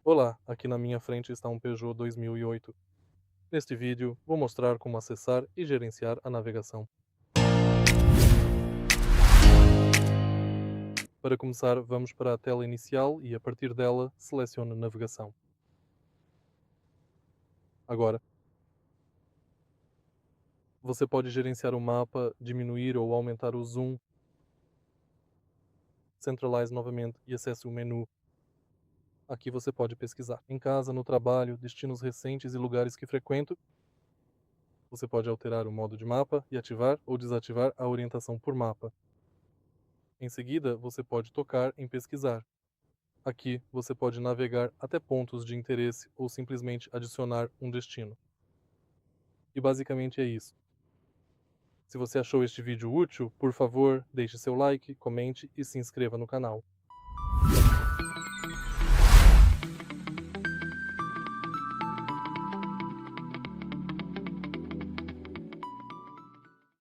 Olá, aqui na minha frente está um Peugeot 2008. Neste vídeo, vou mostrar como acessar e gerenciar a navegação. Para começar, vamos para a tela inicial e, a partir dela, selecione Navegação. Agora, você pode gerenciar o mapa, diminuir ou aumentar o zoom, Centralize novamente e acesse o menu. Aqui você pode pesquisar em casa, no trabalho, destinos recentes e lugares que frequento. Você pode alterar o modo de mapa e ativar ou desativar a orientação por mapa. Em seguida, você pode tocar em Pesquisar. Aqui você pode navegar até pontos de interesse ou simplesmente adicionar um destino. E basicamente é isso. Se você achou este vídeo útil, por favor, deixe seu like, comente e se inscreva no canal.